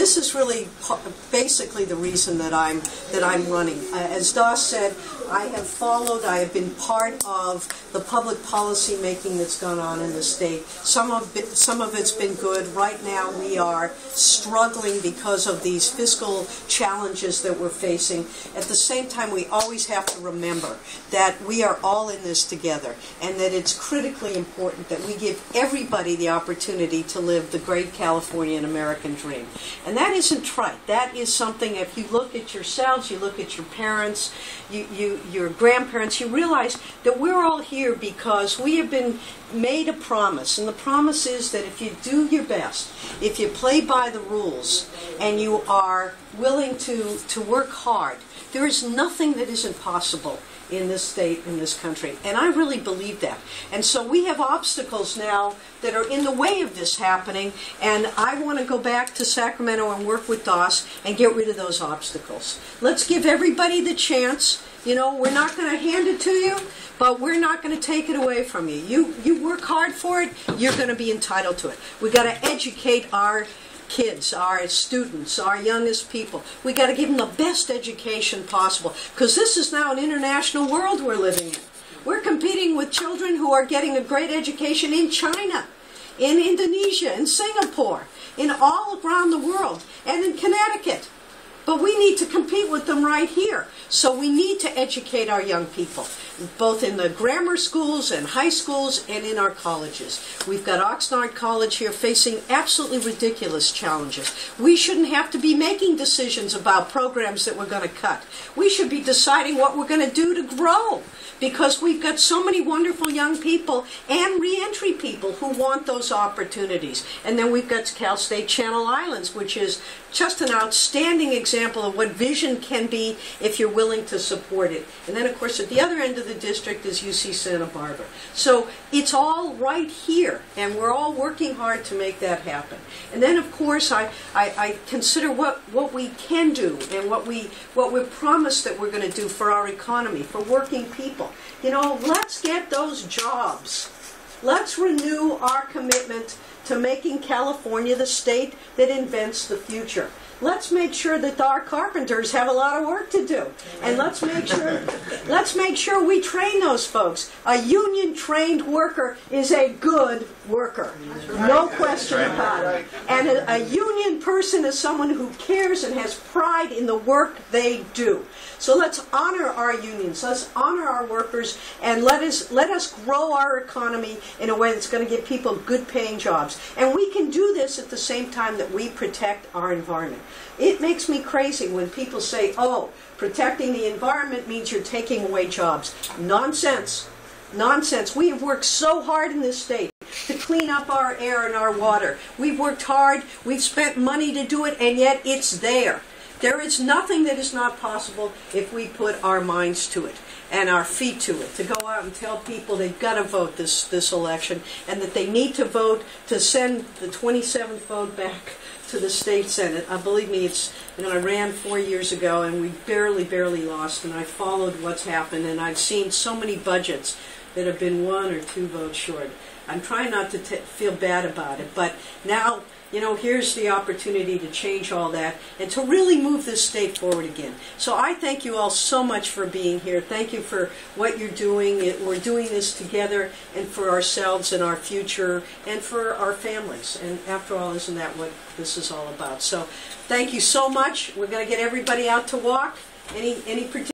this is really basically the reason that I'm running. As Doss said, I have been part of the public policy making that's gone on in the state. Some of it's been good. Right now we are struggling because of these fiscal challenges that we're facing. At the same time, we always have to remember that we are all in this together, and that it's critically important that we give everybody the opportunity to live the great Californian American dream. And that isn't trite. That is something, if you look at yourselves, you look at your parents, your grandparents, you realize that we're all here because we have been made a promise. And the promise is that if you do your best, if you play by the rules, and you are willing to work hard, there is nothing that isn't possible in this state, in this country. And I really believe that. And so we have obstacles now that are in the way of this happening, and I want to go back to Sacramento and work with Doss and get rid of those obstacles. Let's give everybody the chance. You know, we're not going to hand it to you, but we're not going to take it away from you. You work hard for it, you're going to be entitled to it. We've got to educate our kids, our students, our youngest people. We got to give them the best education possible, because this is now an international world we're living in. We're competing with children who are getting a great education in China, in Indonesia, in Singapore, in all around the world, and in Connecticut. But we need to compete with them right here. So we need to educate our young people, both in the grammar schools and high schools and in our colleges. We've got Oxnard College here facing absolutely ridiculous challenges. We shouldn't have to be making decisions about programs that we're going to cut. We should be deciding what we're going to do to grow, because we've got so many wonderful young people and reentry people who want those opportunities. And then we've got Cal State Channel Islands, which is just an outstanding example of what vision can be if you're willing to support it. And then, of course, at the other end of the district is UC Santa Barbara. So it's all right here, and we're all working hard to make that happen. And then, of course, I consider what we can do and what we're promised that we're going to do for our economy, for working people. You know, let's get those jobs. Let's renew our commitment to making California the state that invents the future. Let's make sure that our carpenters have a lot of work to do. And let's make sure we train those folks. A union-trained worker is a good worker. No question about it. And a union person is someone who cares and has pride in the work they do. So let's honor our unions, let's honor our workers, and let us grow our economy in a way that's going to give people good-paying jobs. And we can do this at the same time that we protect our environment. It makes me crazy when people say, oh, protecting the environment means you're taking away jobs. Nonsense. Nonsense. We have worked so hard in this state to clean up our air and our water. We've worked hard, we've spent money to do it, and yet it's there. There is nothing that is not possible if we put our minds to it and our feet to it, to go out and tell people they've got to vote this election, and that they need to vote to send the 27th vote back to the state Senate. Believe me, I ran 4 years ago, and we barely lost, and I followed what's happened, and I've seen so many budgets that have been 1 or 2 votes short. I'm trying not to feel bad about it, but now, you know, here's the opportunity to change all that and to really move this state forward again. So I thank you all so much for being here. Thank you for what you're doing. We're doing this together, and for ourselves and our future and for our families. And after all, isn't that what this is all about? So thank you so much. We're going to get everybody out to walk. Any particular